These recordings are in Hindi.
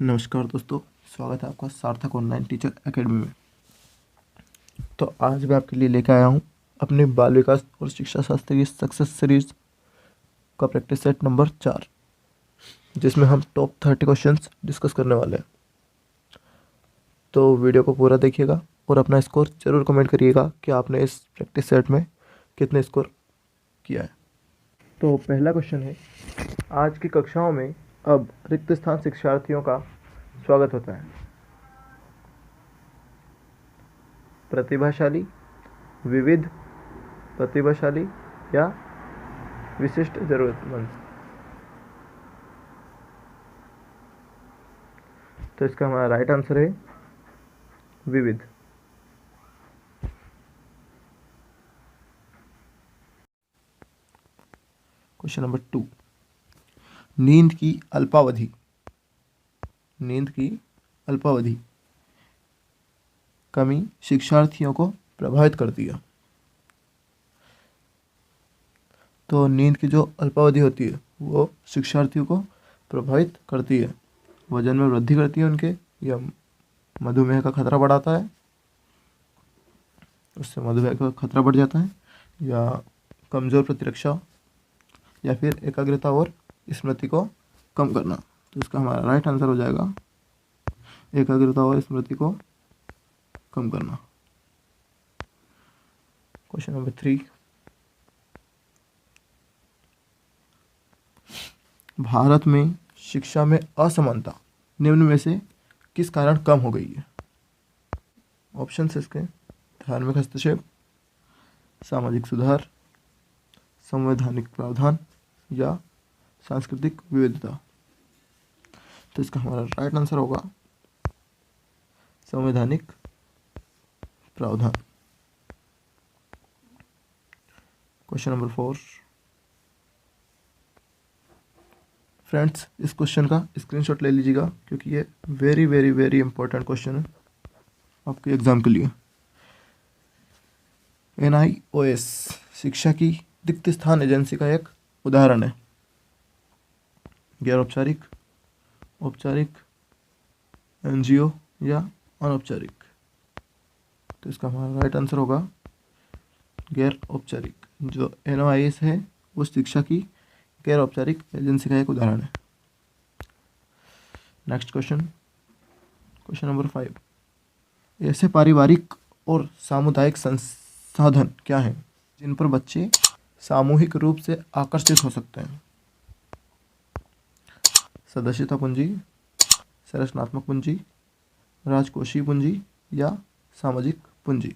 नमस्कार दोस्तों, स्वागत है आपका सार्थक ऑनलाइन टीचर एकेडमी में। तो आज मैं आपके लिए लेकर आया हूँ अपने बाल विकास और शिक्षा शास्त्र की सक्सेस सीरीज का प्रैक्टिस सेट नंबर 4, जिसमें हम टॉप 30 क्वेश्चंस डिस्कस करने वाले हैं। तो वीडियो को पूरा देखिएगा और अपना स्कोर ज़रूर कमेंट करिएगा कि आपने इस प्रैक्टिस सेट में कितने स्कोर किया है। तो पहला क्वेश्चन है, आज की कक्षाओं में अब रिक्त स्थान शिक्षार्थियों का स्वागत होता है। प्रतिभाशाली, विविध, प्रतिभाशाली या विशिष्ट जरूरतमंद। तो इसका हमारा राइट आंसर है विविध। क्वेश्चन नंबर 2, नींद की अल्पावधि कमी शिक्षार्थियों को प्रभावित करती है। तो नींद की जो अल्पावधि होती है वो शिक्षार्थियों को प्रभावित करती है, वजन में वृद्धि करती है उनके, या मधुमेह का खतरा बढ़ाता है, उससे मधुमेह का खतरा बढ़ जाता है, या कमज़ोर प्रतिरक्षा, या फिर एकाग्रता और स्मृति को कम करना। तो इसका हमारा राइट आंसर हो जाएगा एकाग्रता और स्मृति को कम करना। क्वेश्चन नंबर 3, भारत में शिक्षा में असमानता निम्न में से किस कारण कम हो गई है? ऑप्शन इसके धार्मिक हस्तक्षेप, सामाजिक सुधार, संवैधानिक प्रावधान या सांस्कृतिक विविधता। तो इसका हमारा राइट आंसर होगा संवैधानिक प्रावधान। क्वेश्चन नंबर 4, फ्रेंड्स इस क्वेश्चन का स्क्रीनशॉट ले लीजिएगा क्योंकि ये very very very important question है आपके एग्जाम के लिए। NIOS शिक्षा की रिक्त स्थान एजेंसी का एक उदाहरण है। गैर औपचारिक, औपचारिक, NGO या अनौपचारिक। तो इसका हमारा राइट आंसर होगा गैर औपचारिक। जो NIOS है वो शिक्षा की गैर औपचारिक एजेंसी का एक उदाहरण है। नेक्स्ट क्वेश्चन, क्वेश्चन नंबर 5, ऐसे पारिवारिक और सामुदायिक संसाधन क्या हैं जिन पर बच्चे सामूहिक रूप से आकर्षित हो सकते हैं? सदस्यता पूंजी, संरचनात्मक पूंजी, राजकोषीय पूंजी या सामाजिक पूंजी।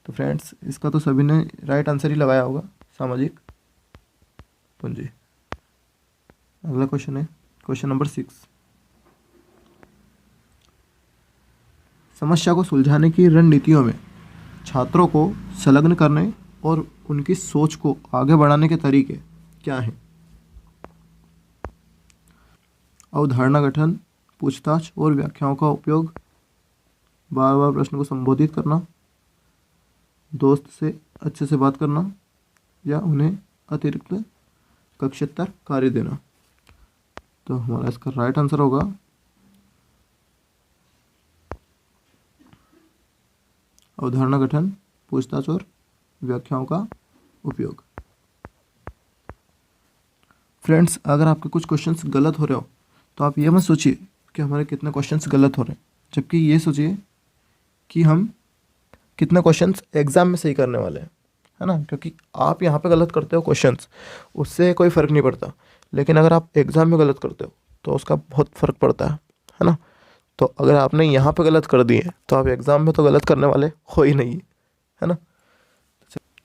तो फ्रेंड्स इसका तो सभी ने राइट आंसर ही लगाया होगा, सामाजिक पूंजी। अगला क्वेश्चन है क्वेश्चन नंबर 6, समस्या को सुलझाने की रणनीतियों में छात्रों को संलग्न करने और उनकी सोच को आगे बढ़ाने के तरीके क्या हैं? अवधारणा गठन, पूछताछ और व्याख्याओं का उपयोग, बार बार प्रश्न को संबोधित करना, दोस्त से अच्छे से बात करना, या उन्हें अतिरिक्त कक्षेतर कार्य देना। तो हमारा इसका राइट आंसर होगा अवधारणा गठन, पूछताछ और व्याख्याओं का उपयोग। फ्रेंड्स अगर आपके कुछ क्वेश्चंस गलत हो रहे हो तो आप ये मत सोचिए कि हमारे कितने क्वेश्चंस गलत हो रहे हैं, जबकि ये सोचिए कि हम कितने क्वेश्चंस एग्जाम में सही करने वाले हैं, है ना। क्योंकि आप यहाँ पे गलत करते हो क्वेश्चंस, उससे कोई फ़र्क नहीं पड़ता, लेकिन अगर आप एग्ज़ाम में गलत करते हो तो उसका बहुत फ़र्क पड़ता है ना। तो अगर आपने यहाँ पे गलत कर दिए तो आप एग्ज़ाम में तो गलत करने वाले हो ही नहीं, है ना।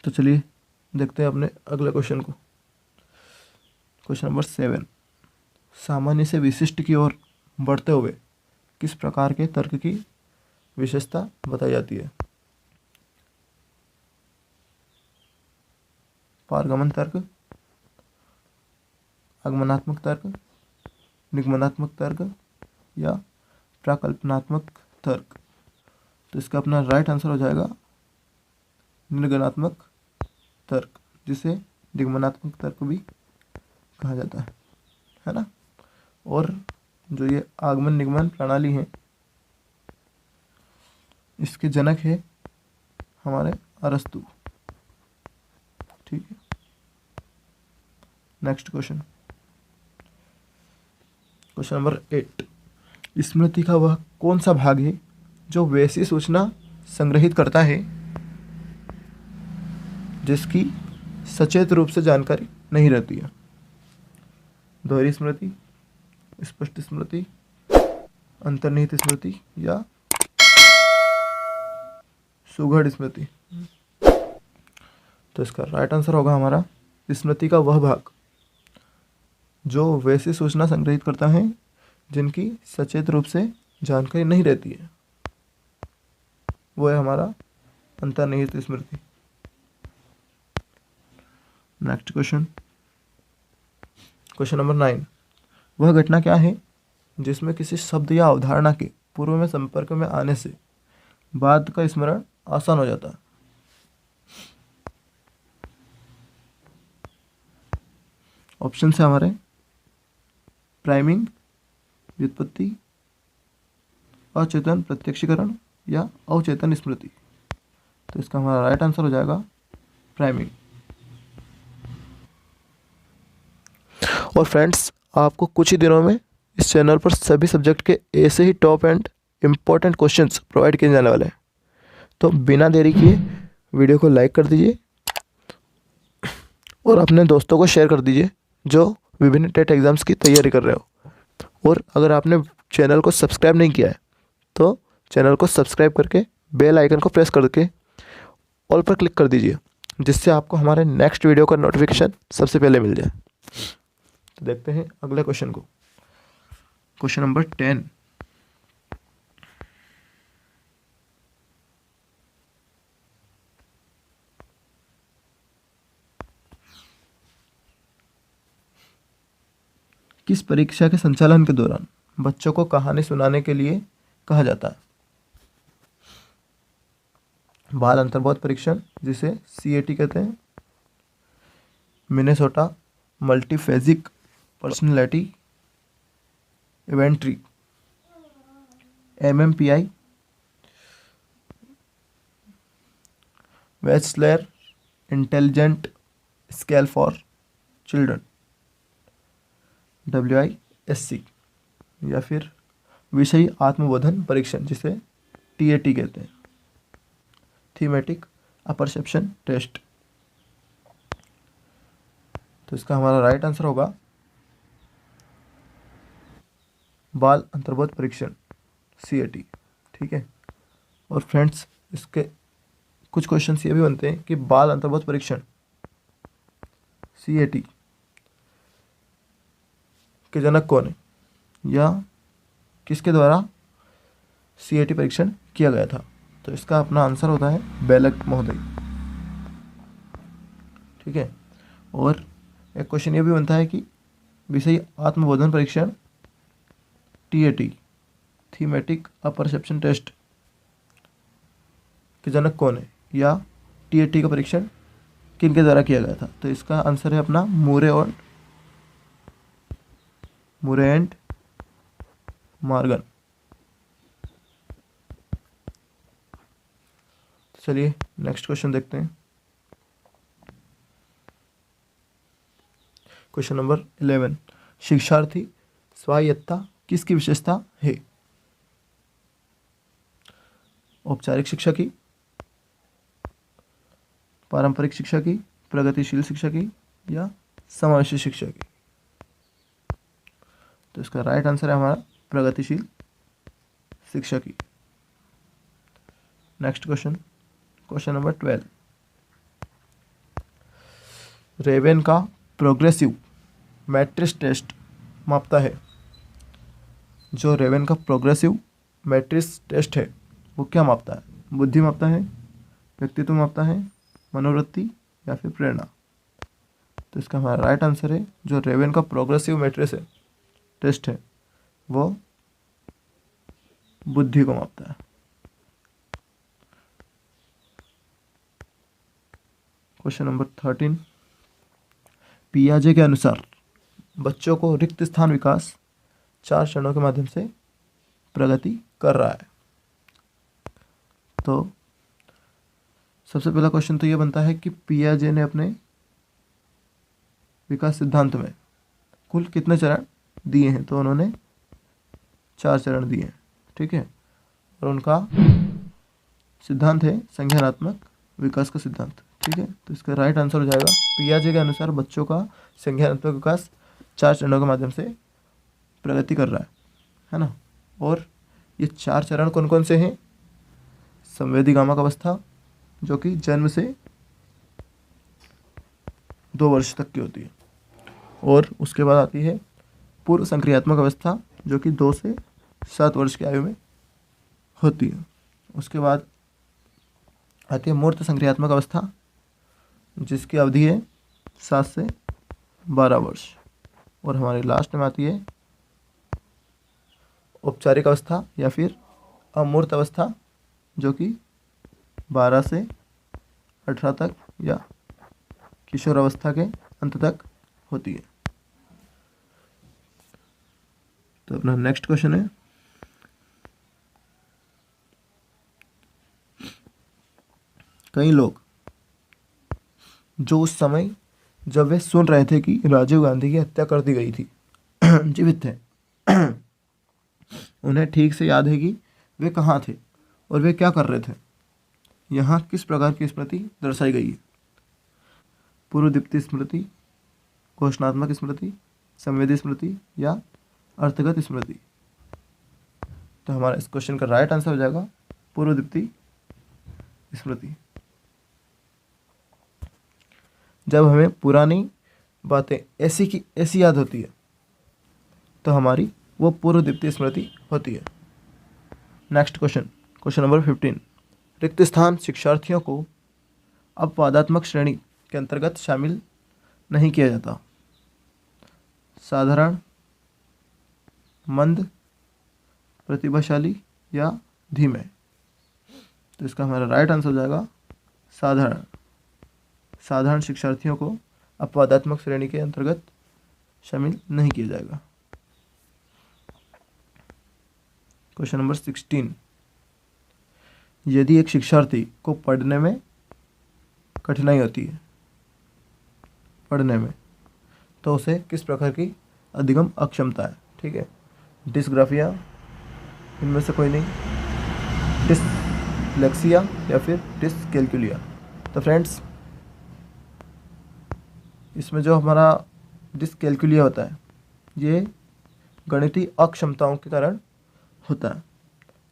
तो चलिए देखते हैं अपने अगले क्वेश्चन को। क्वेश्चन नंबर 7, सामान्य से विशिष्ट की ओर बढ़ते हुए किस प्रकार के तर्क की विशेषता बताई जाती है? पारगमन तर्क, आगमनात्मक तर्क, निगमनात्मक तर्क या प्राकल्पनात्मक तर्क। तो इसका अपना राइट आंसर हो जाएगा निर्गुणात्मक तर्क, जिसे निगमनात्मक तर्क भी कहा जाता है ना। और जो ये आगमन निगमन प्रणाली है इसके जनक है हमारे अरस्तु। ठीक है, नेक्स्ट क्वेश्चन, क्वेश्चन नंबर 8। स्मृति का वह कौन सा भाग है जो वैसी सूचना संग्रहित करता है जिसकी सचेत रूप से जानकारी नहीं रहती है? दोहरी स्मृति, स्पष्ट स्मृति, अंतर्निहित स्मृति या सुघड़ स्मृति? तो इसका राइट आंसर होगा हमारा स्मृति का वह भाग जो वैसी सूचना संग्रहित करता है जिनकी सचेत रूप से जानकारी नहीं रहती है, वो है हमारा अंतर्निहित स्मृति। Next question, question number 9। वह घटना क्या है जिसमें किसी शब्द या अवधारणा के पूर्व में संपर्क में आने से बाद का स्मरण आसान हो जाता है? ऑप्शन है हमारे प्राइमिंग, व्युत्पत्ति, अचेतन प्रत्यक्षीकरण या अवचेतन स्मृति। तो इसका हमारा राइट आंसर हो जाएगा प्राइमिंग। और फ्रेंड्स, आपको कुछ ही दिनों में इस चैनल पर सभी सब्जेक्ट के ऐसे ही top and important questions provide किए जाने वाले हैं। तो बिना देरी किए वीडियो को लाइक कर दीजिए और अपने दोस्तों को शेयर कर दीजिए जो विभिन्न टेट एग्ज़ाम्स की तैयारी कर रहे हो। और अगर आपने चैनल को सब्सक्राइब नहीं किया है तो चैनल को सब्सक्राइब करके बेल आइकन को प्रेस करके ऑल पर क्लिक कर दीजिए, जिससे आपको हमारे नेक्स्ट वीडियो का नोटिफिकेशन सबसे पहले मिल जाए। तो देखते हैं अगले क्वेश्चन को, क्वेश्चन नंबर 10। किस परीक्षा के संचालन के दौरान बच्चों को कहानी सुनाने के लिए कहा जाता है? बाल अंतर्बोध परीक्षण, जिसे CAT कहते हैं, Minnesota multiphasic personality inventory, MMPI, Wechsler intelligent scale for children, WISC, या फिर विषयी आत्मबोधन परीक्षण, जिसे TAT कहते हैं, थीमेटिक अपरसेप्शन टेस्ट। तो इसका हमारा राइट आंसर होगा बाल अंतर्बोध परीक्षण, CAT। ठीक है, और फ्रेंड्स, इसके कुछ क्वेश्चंस ये भी बनते हैं कि बाल अंतर्बोध परीक्षण CAT के जनक कौन है या किसके द्वारा CAT परीक्षण किया गया था? तो इसका अपना आंसर होता है बेलक महोदय। ठीक है, और एक क्वेश्चन ये भी बनता है कि विषयी आत्मबोधन परीक्षण TAT, थीमेटिक अपरसेप्शन टेस्ट के जनक कौन है या TAT का परीक्षण किनके द्वारा किया गया था? तो इसका आंसर है अपना मुरे एंड मॉर्गन। चलिए नेक्स्ट क्वेश्चन देखते हैं, क्वेश्चन नंबर 11। शिक्षार्थी स्वायत्तता किसकी विशेषता है? औपचारिक शिक्षा की, पारंपरिक शिक्षा की, प्रगतिशील शिक्षा की या समावेशी शिक्षा की? तो इसका राइट आंसर है हमारा प्रगतिशील शिक्षा की। Next question, question number 12। रेवेन का प्रोग्रेसिव मैट्रिक्स टेस्ट मापता है। जो रेवेन का प्रोग्रेसिव मैट्रिक्स टेस्ट है वो क्या मापता है? बुद्धि मापता है, व्यक्तित्व मापता है, मनोवृत्ति या फिर प्रेरणा? तो इसका हमारा राइट आंसर है जो रेवेन का प्रोग्रेसिव मैट्रिक्स है टेस्ट है वो बुद्धि को मापता है। Question number 13। पियाजे के अनुसार बच्चों को रिक्त स्थान विकास 4 चरणों के माध्यम से प्रगति कर रहा है। तो सबसे पहला क्वेश्चन तो ये बनता है कि पियाजे ने अपने विकास सिद्धांत में कुल कितने चरण दिए हैं। तो उन्होंने 4 चरण दिए हैं, ठीक है। और उनका सिद्धांत है संज्ञानात्मक विकास का सिद्धांत, ठीक है। तो इसका राइट आंसर हो जाएगा पियाजे के अनुसार बच्चों का संज्ञानात्मक विकास 4 चरणों के माध्यम से प्रगति कर रहा है ना। और ये 4 चरण कौन कौन से हैं? संवेदी गामक अवस्था, जो कि जन्म से 2 वर्ष तक की होती है। और उसके बाद आती है पूर्व संक्रियात्मक अवस्था, जो कि 2 से 7 वर्ष की आयु में होती है। उसके बाद आती है मूर्त संक्रियात्मक अवस्था, जिसकी अवधि है 7 से 12 वर्ष। और हमारे लास्ट में आती है औपचारिक अवस्था या फिर अमूर्त अवस्था, जो कि 12 से 18 तक या किशोर अवस्था के अंत तक होती है। तो अपना नेक्स्ट क्वेश्चन है, कई लोग जो उस समय जब वे सुन रहे थे कि राजीव गांधी की हत्या कर दी गई थी जीवित थे, उन्हें ठीक से याद है कि वे कहाँ थे और वे क्या कर रहे थे। यहाँ किस प्रकार की स्मृति दर्शाई गई है? पूर्वदीप्ति स्मृति, घोषणात्मक स्मृति, संवेदी स्मृति या अर्थगत स्मृति। तो हमारा इस क्वेश्चन का राइट आंसर हो जाएगा पूर्वदीप्ति स्मृति। जब हमें पुरानी बातें ऐसी की ऐसी याद होती है तो हमारी वो पूर्वदीप्ति स्मृति होती है। Next question, question number 15। रिक्त स्थान शिक्षार्थियों को अपवादात्मक श्रेणी के अंतर्गत शामिल नहीं किया जाता। साधारण, मंद, प्रतिभाशाली या धीमे। तो इसका हमारा राइट आंसर हो जाएगा साधारण। साधारण शिक्षार्थियों को अपवादात्मक श्रेणी के अंतर्गत शामिल नहीं किया जाएगा। Question number 16। यदि एक शिक्षार्थी को पढ़ने में कठिनाई होती है, पढ़ने में, तो उसे किस प्रकार की अधिगम अक्षमता है? ठीक है, डिस्ग्राफिया, इनमें से कोई नहीं, डिसलेक्सिया या फिर डिसकैल्कुलिया। तो फ्रेंड्स, इसमें जो हमारा डिसकैल्कुलिया होता है ये गणितीय अक्षमताओं के कारण होता है,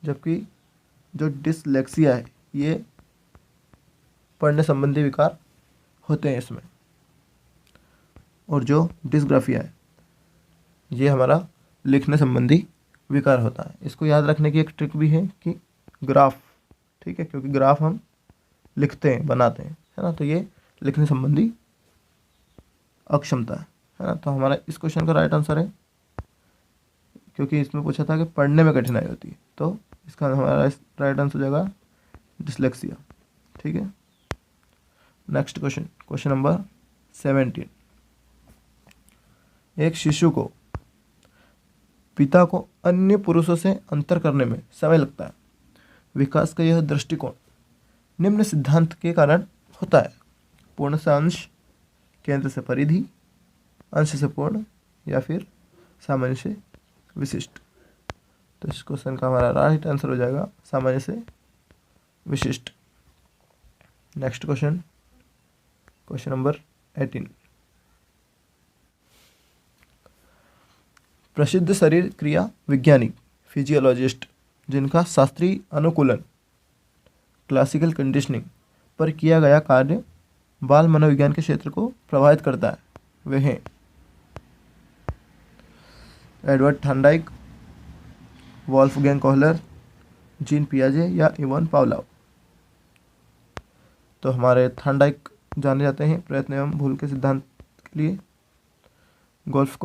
जबकि जो डिसलेक्सिया है ये पढ़ने संबंधी विकार होते हैं इसमें। और जो डिस्ग्राफिया है ये हमारा लिखने संबंधी विकार होता है। इसको याद रखने की एक ट्रिक भी है कि ग्राफ, ठीक है, क्योंकि ग्राफ हम लिखते हैं, बनाते हैं, है ना। तो ये लिखने संबंधी अक्षमता है ना। तो हमारा इस क्वेश्चन का राइट आंसर है, क्योंकि इसमें पूछा था कि पढ़ने में कठिनाई होती है, तो इसका हमारा राइट आंसर हो जाएगा डिसलेक्सिया, ठीक है। Next question, question number 17। एक शिशु को पिता को अन्य पुरुषों से अंतर करने में समय लगता है। विकास का यह दृष्टिकोण निम्न सिद्धांत के कारण होता है। पूर्ण से अंश, केंद्र से परिधि, अंश से पूर्ण या फिर सामान्य से विशिष्ट। तो इस क्वेश्चन का हमारा राइट आंसर हो जाएगा सामान्य से विशिष्ट। Next question, question number 18। प्रसिद्ध शरीर क्रिया वैज्ञानिक फिजियोलॉजिस्ट जिनका शास्त्रीय अनुकूलन क्लासिकल कंडीशनिंग पर किया गया कार्य बाल मनोविज्ञान के क्षेत्र को प्रभावित करता है, वे हैं Edward Thorndike, Wolfgang Kohler, Jean पियाजे या इवान पावलोव। तो हमारे थॉर्नडाइक जाने जाते हैं प्रयत्न एवं भूल के सिद्धांत के लिए। गोल्फ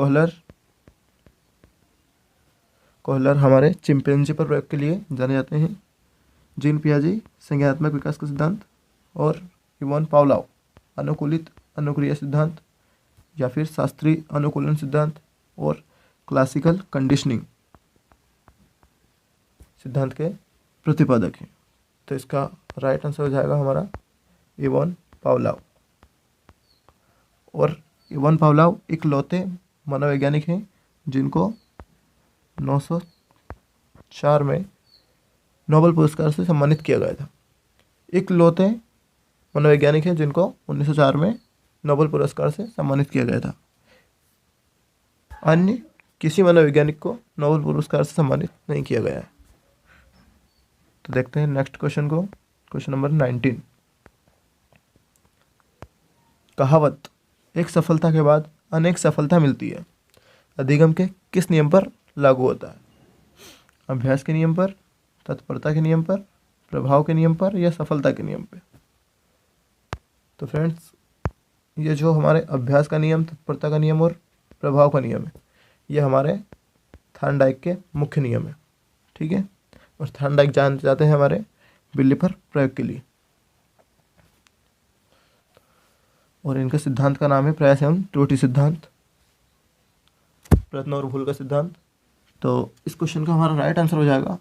कोहलर हमारे चिंपैंजी पर प्रयोग के लिए जाने जाते हैं। जीन पियाजे संज्ञानात्मक विकास का सिद्धांत, और इवान पावलोव अनुकूलित अनुक्रिया सिद्धांत या फिर शास्त्रीय अनुकूलन सिद्धांत, और क्लासिकल कंडीशनिंग सिद्धांत के प्रतिपादक हैं। तो इसका राइट आंसर हो जाएगा हमारा इवान पावलोव। और इवान पावलोव इकलौते मनोवैज्ञानिक हैं जिनको 1904 में नोबेल पुरस्कार से सम्मानित किया गया था। इकलौते मनोवैज्ञानिक हैं जिनको 1904 में नोबेल पुरस्कार से सम्मानित किया गया था। अन्य किसी मनोवैज्ञानिक को नोबेल पुरस्कार से सम्मानित नहीं किया गया है। तो देखते हैं नेक्स्ट क्वेश्चन को, क्वेश्चन नंबर 19। कहावत एक सफलता के बाद अनेक सफलता मिलती है, अधिगम के किस नियम पर लागू होता है? अभ्यास के नियम पर, तत्परता के नियम पर, प्रभाव के नियम पर, या सफलता के नियम पर? तो फ्रेंड्स, ये जो हमारे अभ्यास का नियम, तत्परता का नियम और प्रभाव का नियम है, ये हमारे थॉर्नडाइक के मुख्य नियम है। ठीक है, और थॉर्नडाइक जान जाते हैं हमारे बिल्ली पर प्रयोग के लिए, और इनके सिद्धांत का नाम है प्रयास एवं त्रुटि सिद्धांत, प्रयत्न और भूल का सिद्धांत। तो इस क्वेश्चन का हमारा राइट आंसर हो जाएगा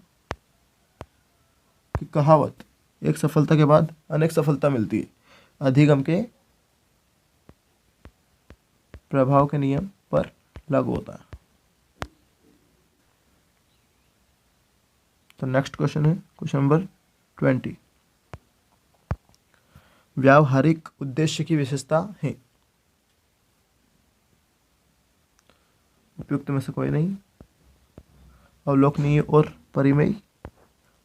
कि कहावत एक सफलता के बाद अनेक सफलता मिलती है, अधिगम के प्रभाव के नियम पर लागू होता है। तो नेक्स्ट क्वेश्चन है क्वेश्चन नंबर 20। व्यावहारिक उद्देश्य की विशेषता है। उपयुक्त में से कोई नहीं। अवलोकनीय और परिमेय,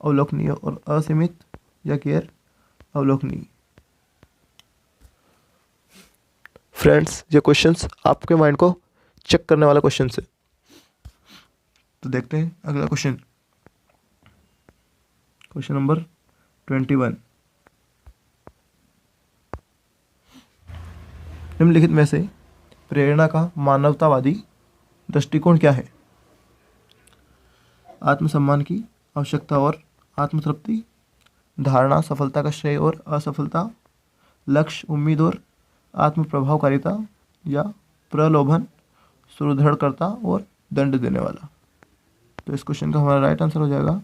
अवलोकनीय और असीमित, या गैर अवलोकनीय? फ्रेंड्स, ये क्वेश्चंस आपके माइंड को चेक करने वाला क्वेश्चन है। तो देखते हैं अगला क्वेश्चन, क्वेश्चन नंबर 21। निम्नलिखित में से प्रेरणा का मानवतावादी दृष्टिकोण क्या है? आत्मसम्मान की आवश्यकता और आत्मतृप्ति, धारणा सफलता का श्रेय और असफलता, लक्ष्य उम्मीद और आत्म प्रभावकारिता, या प्रलोभन सुदृढ़ और दंड देने वाला? तो इस क्वेश्चन का हमारा राइट आंसर हो जाएगा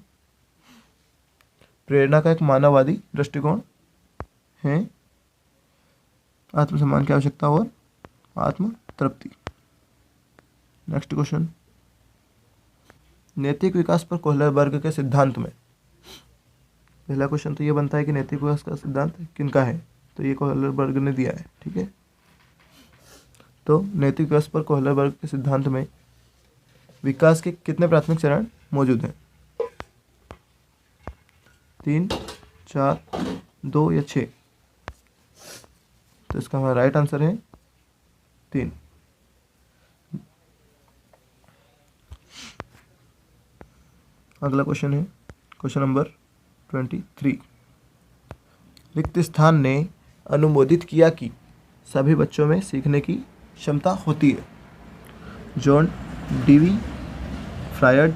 प्रेरणा का एक मानववादी दृष्टिकोण है आत्मसम्मान की आवश्यकता और आत्म तृप्ति। नेक्स्ट क्वेश्चन, नैतिक विकास पर कोहलरबर्ग के सिद्धांत में, पहला क्वेश्चन तो ये बनता है कि नैतिक विकास का सिद्धांत किनका है? तो ये कोहलरबर्ग ने दिया है। ठीक है, तो नैतिक विकास पर कोहलरबर्ग के सिद्धांत में विकास के कितने प्राथमिक चरण मौजूद हैं? 3, 4, 2 या 6? तो इसका हमारा राइट आंसर है 3। अगला क्वेश्चन है क्वेश्चन नंबर 23। रिक्त स्थान ने अनुमोदित किया कि सभी बच्चों में सीखने की क्षमता होती है। John Dewey, Freud,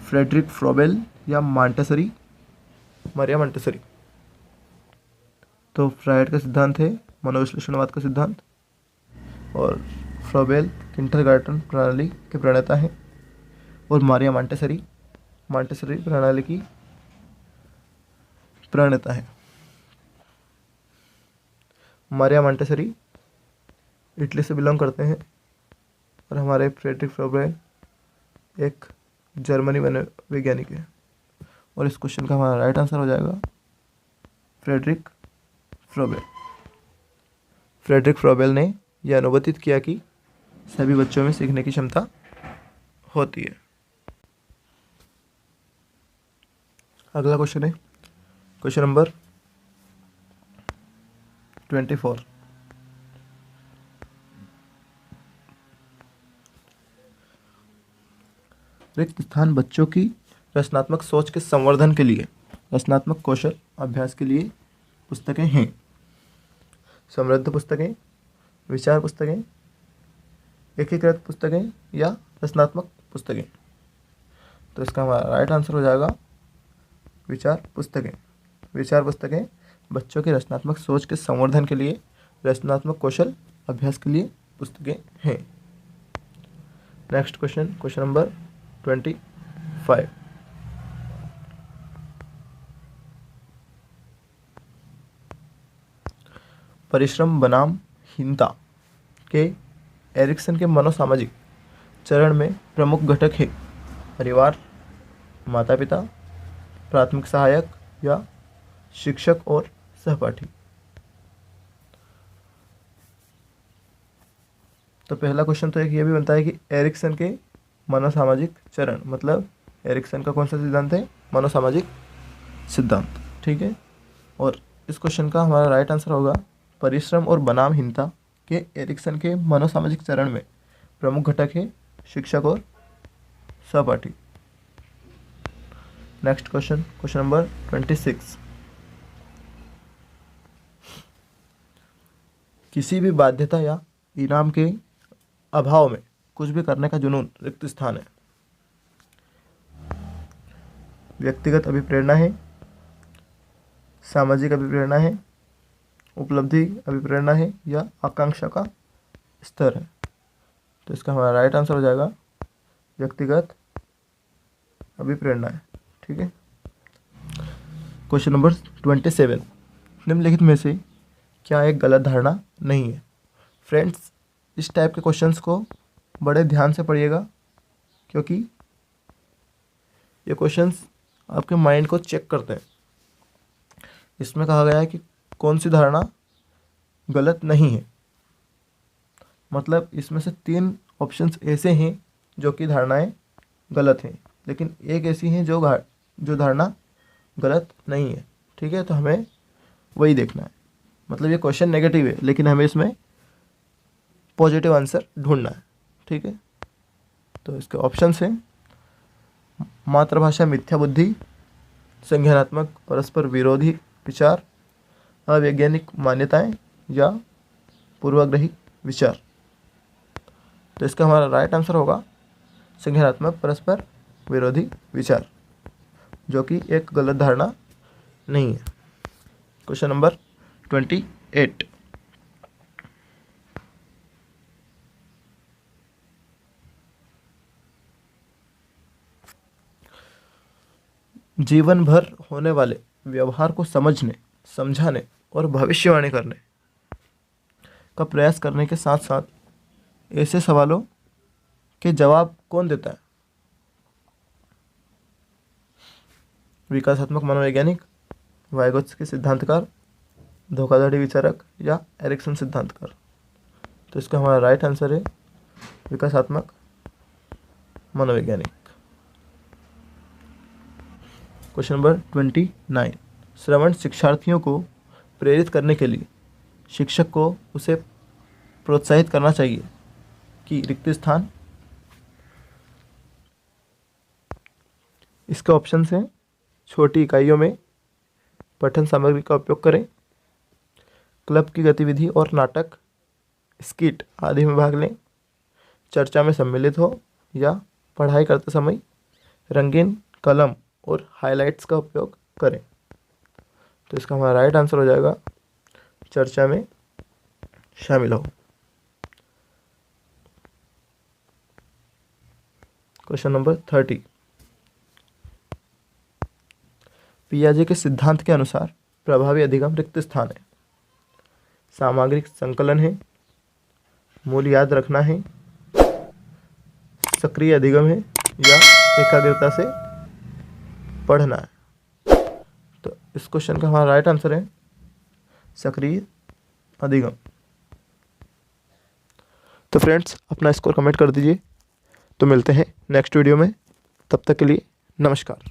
Friedrich Froebel, या मॉन्टेसरी, मारिया मॉन्टेसरी? तो फ्रायड का सिद्धांत है मनोविश्लेषणवाद का सिद्धांत, और फ्रोबेल किंडरगार्टन प्रणाली के प्रणेता हैं, और मारिया मॉन्टेसरी प्रणाली की प्रणेता है। मारिया मॉन्टेसरी इटली से बिलोंग करते हैं, और हमारे फ्रेडरिक फ्रोबेल एक जर्मनी वैज्ञानिक है। और इस क्वेश्चन का हमारा राइट आंसर हो जाएगा फ्रेडरिक फ्रोबेल। फ्रेडरिक फ्रोबेल ने यह अनुमोदित किया कि सभी बच्चों में सीखने की क्षमता होती है। अगला क्वेश्चन है क्वेश्चन नंबर 24। रिक्त स्थान बच्चों की रचनात्मक सोच के संवर्धन के लिए रचनात्मक कौशल अभ्यास के लिए पुस्तकें हैं। समृद्ध पुस्तकें, विचार पुस्तकें, एकीकृत पुस्तकें, या रचनात्मक पुस्तकें? तो इसका हमारा राइट आंसर हो जाएगा विचार पुस्तकें। विचार पुस्तकें बच्चों के रचनात्मक सोच के संवर्धन के लिए रचनात्मक कौशल अभ्यास के लिए पुस्तकें हैं। Next question number 25। परिश्रम बनाम हीनता के एरिक्सन के मनोसामाजिक चरण में प्रमुख घटक है परिवार, माता पिता, प्राथमिक सहायक या शिक्षक और सहपाठी। तो पहला क्वेश्चन तो एक ये भी बनता है कि एरिक्सन के मनोसामाजिक चरण, मतलब एरिक्सन का कौन सा सिद्धांत है? मनोसामाजिक सिद्धांत। ठीक है, और इस क्वेश्चन का हमारा राइट आंसर होगा परिश्रम और बनामहीनता के एरिक्सन के मनोसामाजिक चरण में प्रमुख घटक है शिक्षक और सहपाठी। Next question number 26। किसी भी बाध्यता या इनाम के अभाव में कुछ भी करने का जुनून रिक्त स्थान है। व्यक्तिगत अभिप्रेरणा है, सामाजिक अभिप्रेरणा है, उपलब्धि अभिप्रेरणा है या आकांक्षा का स्तर है। तो इसका हमारा राइट आंसर हो जाएगा व्यक्तिगत अभिप्रेरणा है। ठीक है, क्वेश्चन नंबर 27। निम्नलिखित में से क्या एक गलत धारणा नहीं है? फ्रेंड्स, इस टाइप के क्वेश्चंस को बड़े ध्यान से पढ़िएगा, क्योंकि ये क्वेश्चंस आपके माइंड को चेक करते हैं। इसमें कहा गया है कि कौन सी धारणा गलत नहीं है, मतलब इसमें से 3 ऑप्शंस ऐसे हैं जो कि धारणाएं गलत हैं, लेकिन एक ऐसी है जो धारणा गलत नहीं है। ठीक है, तो हमें वही देखना है। मतलब ये क्वेश्चन नेगेटिव है, लेकिन हमें इसमें पॉजिटिव आंसर ढूंढना है। ठीक है, तो इसके ऑप्शंस हैं मातृभाषा मिथ्या बुद्धि, संज्ञानात्मक परस्पर विरोधी विचार, अवैज्ञानिक मान्यताएं या पूर्वाग्रही विचार। तो इसका हमारा राइट आंसर होगा संज्ञानात्मक परस्पर विरोधी विचार, जो कि एक गलत धारणा नहीं है। Question number 28। जीवन भर होने वाले व्यवहार को समझने, समझाने और भविष्यवाणी करने का प्रयास करने के साथ साथ ऐसे सवालों के जवाब कौन देता है? विकासात्मक मनोवैज्ञानिक, वाइगोत्स्की सिद्धांतकार, धोखाधड़ी विचारक या एरिक्सन सिद्धांतकार। तो इसका हमारा राइट आंसर है विकासात्मक मनोवैज्ञानिक। Question number 29। श्रवण शिक्षार्थियों को प्रेरित करने के लिए शिक्षक को उसे प्रोत्साहित करना चाहिए कि रिक्त स्थान। इसके ऑप्शंस हैं छोटी इकाइयों में पठन सामग्री का उपयोग करें, क्लब की गतिविधि और नाटक, स्किट आदि में भाग लें, चर्चा में सम्मिलित हो या पढ़ाई करते समय रंगीन कलम और हाइलाइट्स का उपयोग करें। तो इसका हमारा राइट आंसर हो जाएगा चर्चा में शामिल हो। Question number 30। पियाजे के सिद्धांत के अनुसार प्रभावी अधिगम रिक्त स्थान है। सामग्रिक संकलन है, मूल याद रखना है, सक्रिय अधिगम है या एकाग्रता से पढ़ना है। तो इस क्वेश्चन का हमारा राइट आंसर है सक्रिय अधिगम। तो फ्रेंड्स, अपना स्कोर कमेंट कर दीजिए। तो मिलते हैं नेक्स्ट वीडियो में, तब तक के लिए नमस्कार।